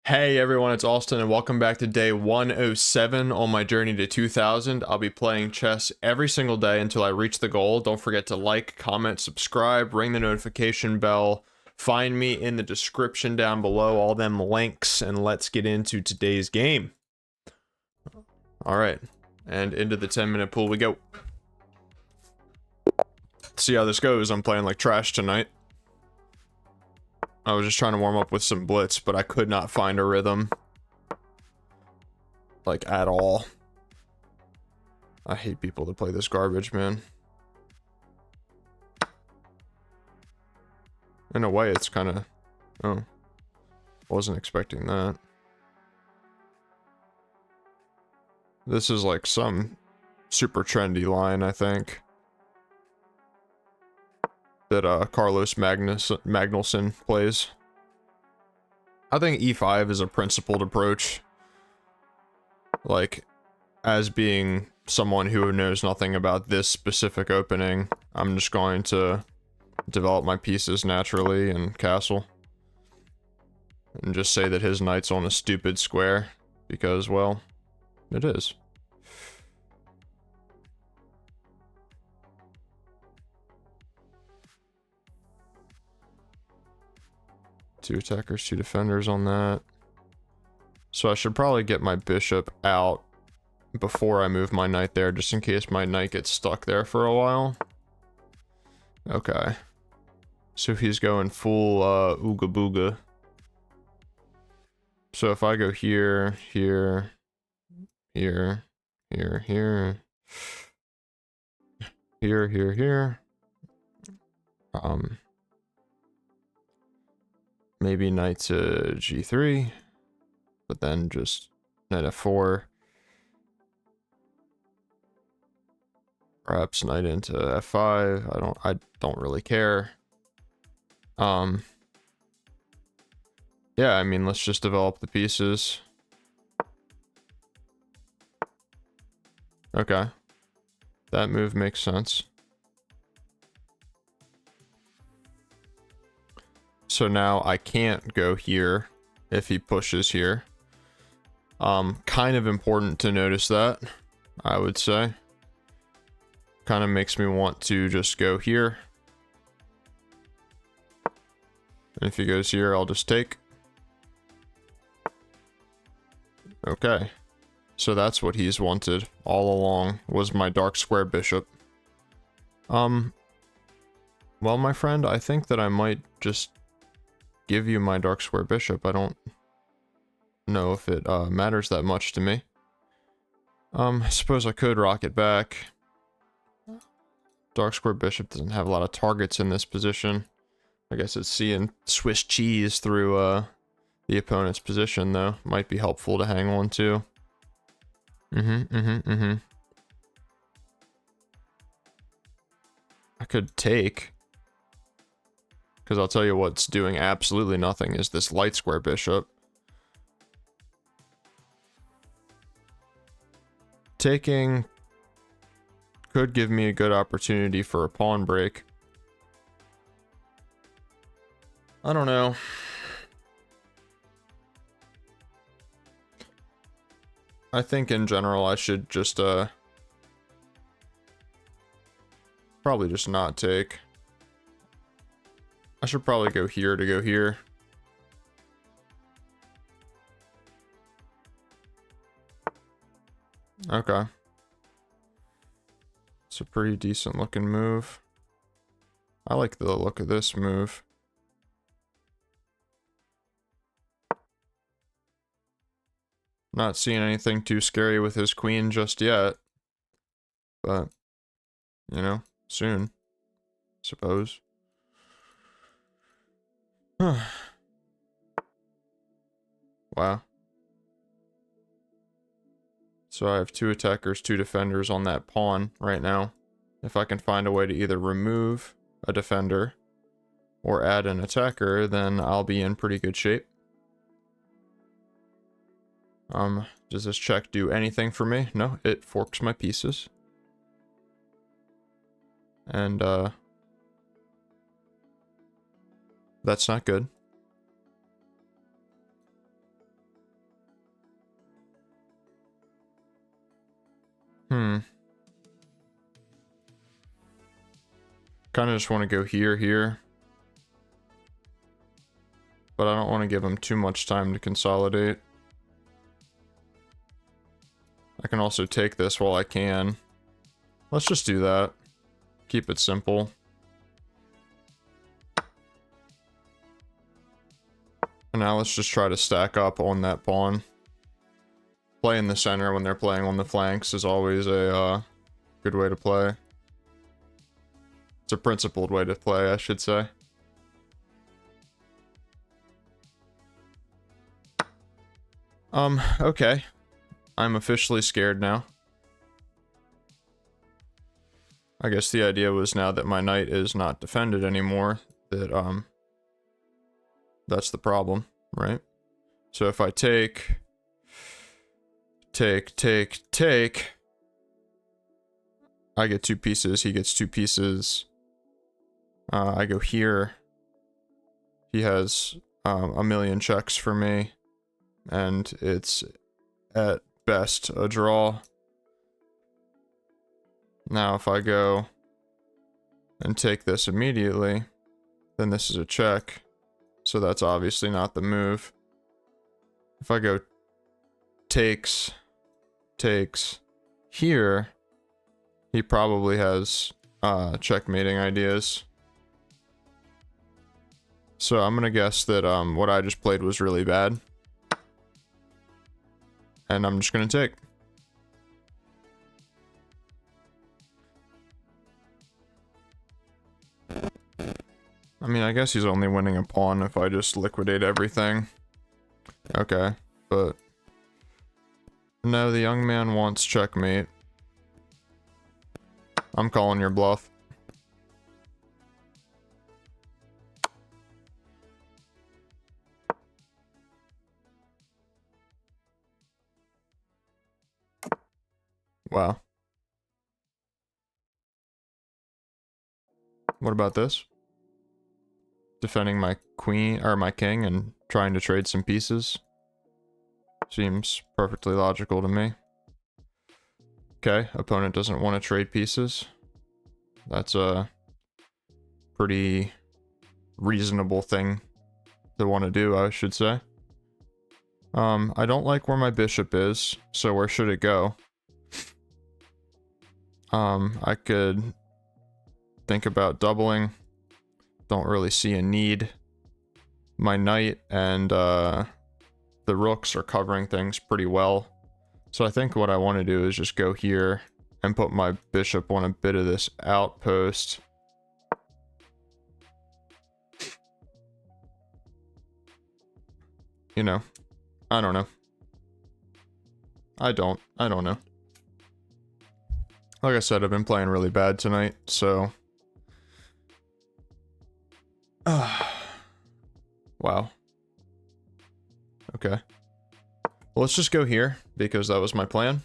Hey everyone, it's Austin and welcome back to day 107 on my journey to 2000. I'll be playing chess every single day until I reach the goal. Don't forget to like, comment, subscribe, ring the notification bell. Find me in the description down below, all them links, and let's get into today's game. Alright, and into the 10-minute pool we go. See how this goes. I'm playing like trash tonight. I was just trying to warm up with some blitz, but I could not find a rhythm. Like, at all. I hate people that play this garbage, man. In a way, it's kind of... Oh. Wasn't expecting that. This is like some super trendy line, I think. That Carlos Magnusson plays. I think e5 is a principled approach. Like, as being someone who knows nothing about this specific opening, I'm just going to develop my pieces naturally and castle. And just say that his knight's on a stupid square, because, well, it is. Two attackers, two defenders on that. So I should probably get my bishop out before I move my knight there, just in case my knight gets stuck there for a while. Okay. So he's going full ooga booga. So if I go here, here, here, here, here, here, maybe knight to g3, but then just knight f4. Perhaps knight into f5. I don't really care. Yeah, I mean, let's just develop the pieces. Okay. That move makes sense. So now I can't go here if he pushes here. Kind of important to notice that, I would say. Kind of makes me want to just go here. And if he goes here, I'll just take. Okay. So that's what he's wanted all along, was my dark square bishop. Well, my friend, I think that I might just give you my dark square bishop. I don't know if it matters that much to me. I suppose I could rock it back. Dark square bishop doesn't have a lot of targets in this position. I guess it's seeing Swiss cheese through the opponent's position, though. Might be helpful to hang on to. I could take. Because I'll tell you what's doing absolutely nothing is this light square bishop. Taking could give me a good opportunity for a pawn break. I don't know. I think in general I should just probably just not take. I should probably go here to go here. Okay. It's a pretty decent looking move. I like the look of this move. Not seeing anything too scary with his queen just yet. But, you know, soon. Suppose. Wow. So I have two attackers, two defenders on that pawn right now. If I can find a way to either remove a defender or add an attacker, then I'll be in pretty good shape. Does this check do anything for me? No, it forks my pieces. And, that's not good. Kind of just want to go here. But I don't want to give him too much time to consolidate. I can also take this while I can. Let's just do that. Keep it simple. And now let's just try to stack up on that pawn. Play in the center when they're playing on the flanks is always a good way to play. It's a principled way to play, I should say. Okay. I'm officially scared now. I guess the idea was now that my knight is not defended anymore, that, that's the problem, right? So if I take, I get 2 pieces, he gets 2 pieces. I go here. He has, a million checks for me. And it's, at best, a draw. Now if I go and take this immediately, then this is a check. So that's obviously not the move. If I go takes here, he probably has checkmating ideas. So I'm gonna guess that what I just played was really bad. And I'm just gonna take. I mean, I guess he's only winning a pawn if I just liquidate everything. Okay, but... No, the young man wants checkmate. I'm calling your bluff. Wow. What about this? Defending my queen, or my king, and trying to trade some pieces. Seems perfectly logical to me. Okay, opponent doesn't want to trade pieces. That's a pretty reasonable thing to want to do, I should say. I don't like where my bishop is, so where should it go? I could think about doubling. Don't really see a need. My knight and the rooks are covering things pretty well. So I think what I want to do is just go here and put my bishop on a bit of this outpost. You know, I don't know. I don't know. Like I said, I've been playing really bad tonight, so... Wow. Okay. Well, let's just go here, because that was my plan.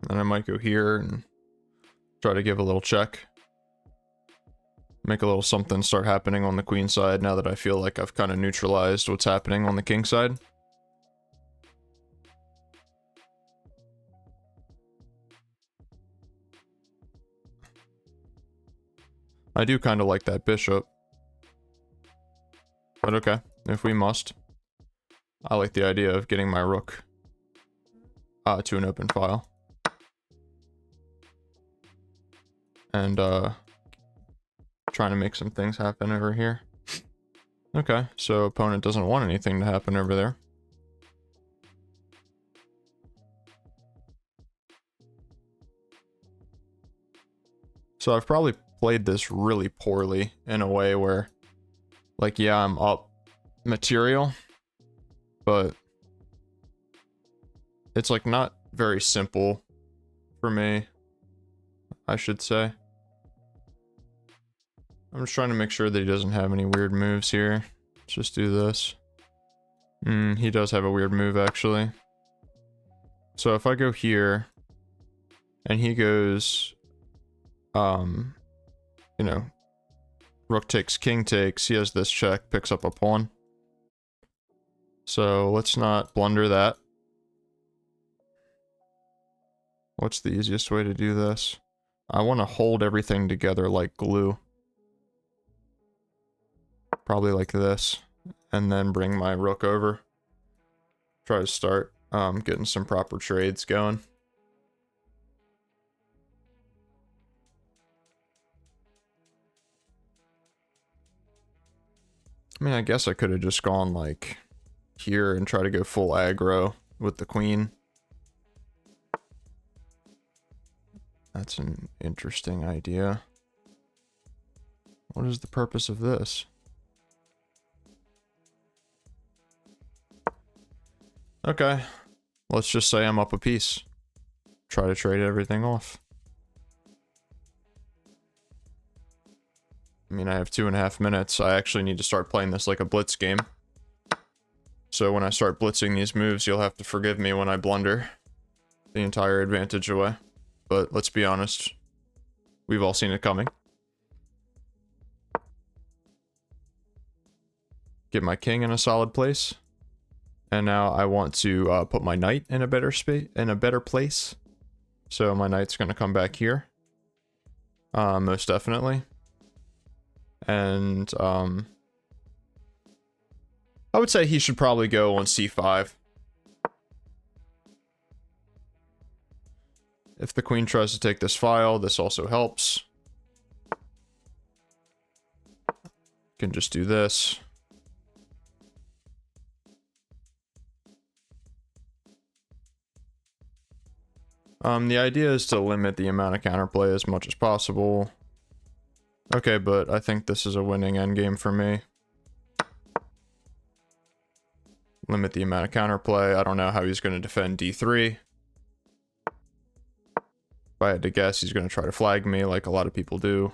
And I might go here and try to give a little check. Make a little something start happening on the queen side now that I feel like I've kind of neutralized what's happening on the king side. I do kind of like that bishop. But okay, if we must. I like the idea of getting my rook to an open file. And trying to make some things happen over here. Okay, so opponent doesn't want anything to happen over there. So I've probably played this really poorly in a way where, like, yeah, I'm up material, but it's like not very simple for me, I should say. I'm just trying to make sure that he doesn't have any weird moves here. Let's just do this. He does have a weird move, actually. So if I go here, and he goes, you know, rook takes, king takes, he has this check, picks up a pawn. So let's not blunder that. What's the easiest way to do this? I want to hold everything together like glue. Probably like this. And then bring my rook over. Try to start getting some proper trades going. I mean, I guess I could have just gone like here and try to go full aggro with the queen. That's an interesting idea. What is the purpose of this? Okay, let's just say I'm up a piece. Try to trade everything off. I mean, I have 2.5 minutes. I actually need to start playing this like a blitz game. So when I start blitzing these moves, you'll have to forgive me when I blunder the entire advantage away. But let's be honest, we've all seen it coming. Get my king in a solid place. And now I want to put my knight in a better place. So my knight's going to come back here. Most definitely. And I would say he should probably go on c5. If the queen tries to take this file, this also helps. Can just do this. The idea is to limit the amount of counterplay as much as possible. Okay, but I think this is a winning endgame for me. Limit the amount of counterplay. I don't know how he's going to defend d3. If I had to guess, he's going to try to flag me like a lot of people do.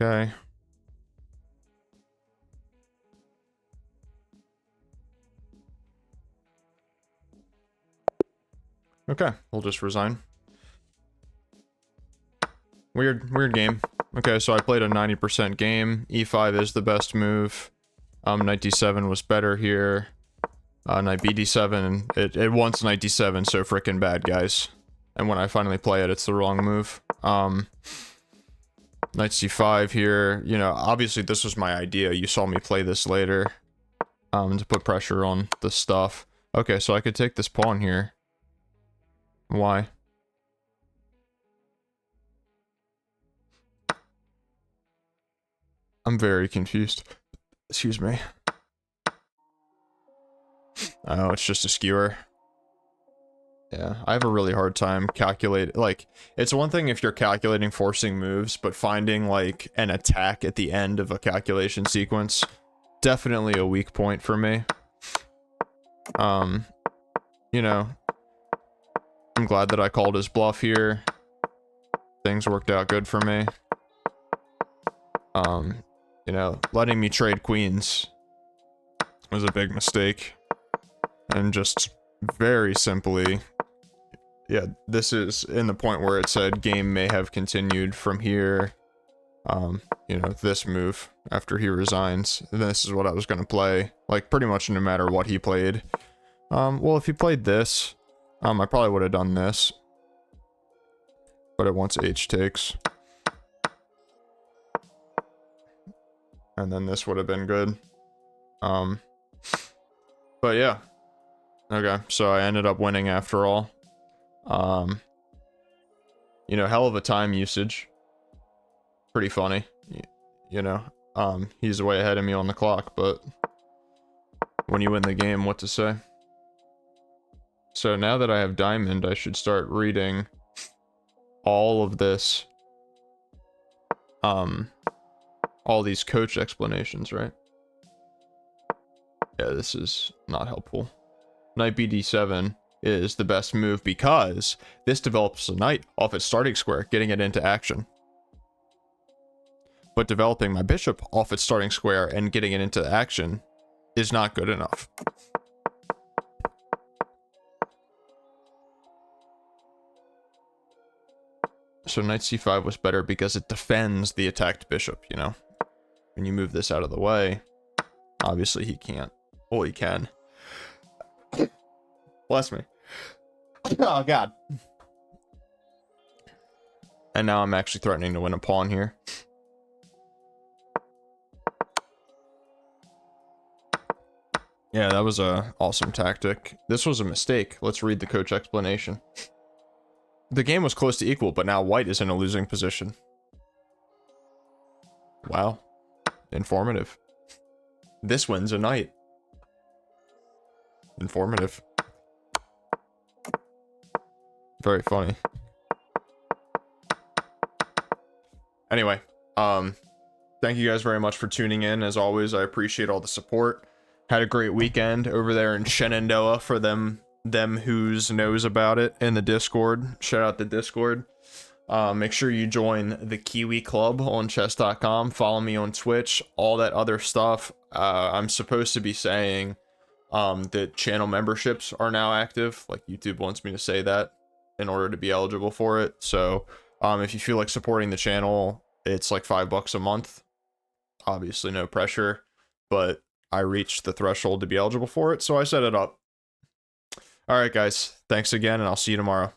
Okay. Okay, we'll just resign. Weird game. Okay, so I played a 90% game. E5 is the best move. Knight d7 was better here. Knight bd7. It wants knight d7, so frickin' bad, guys. And when I finally play it, it's the wrong move. Knight c5 here. You know, obviously this was my idea. You saw me play this later. To put pressure on the stuff. Okay, so I could take this pawn here. Why? I'm very confused. Excuse me. Oh, it's just a skewer. Yeah, I have a really hard time calculating. Like, it's one thing if you're calculating forcing moves, but finding, like, an attack at the end of a calculation sequence, definitely a weak point for me. You know, I'm glad that I called his bluff here. Things worked out good for me. You know, letting me trade queens was a big mistake. And just very simply, yeah, this is in the point where it said game may have continued from here. You know, this move after he resigns. And this is what I was going to play. Like, pretty much no matter what he played. Well, if he played this, I probably would have done this. But it wants h takes. And then this would have been good. But yeah. Okay, so I ended up winning after all. You know, hell of a time usage. Pretty funny. You know, he's way ahead of me on the clock, but when you win the game, what to say? So now that I have diamond, I should start reading all of this. All these coach explanations, right? Yeah, this is not helpful. Knight bd7 is the best move because this develops a knight off its starting square, getting it into action. But developing my bishop off its starting square and getting it into action is not good enough. So knight c5 was better because it defends the attacked bishop, you know? When you move this out of the way, obviously he can't. Well, he can. Bless me. Oh, God. And now I'm actually threatening to win a pawn here. Yeah, that was a awesome tactic. This was a mistake. Let's read the coach explanation. The game was close to equal, but now white is in a losing position. Wow. Informative. This wins a knight. Informative. Very funny. Anyway, thank you guys very much for tuning in. As always, I appreciate all the support. Had a great weekend over there in Shenandoah for them who's knows about it in the Discord. Shout out the Discord. Make sure you join the Kiwi Club on chess.com. Follow me on Twitch, all that other stuff. I'm supposed to be saying that channel memberships are now active. Like, YouTube wants me to say that in order to be eligible for it. So if you feel like supporting the channel, it's like $5 a month. Obviously no pressure, but I reached the threshold to be eligible for it, so I set it up. All right, guys. Thanks again, and I'll see you tomorrow.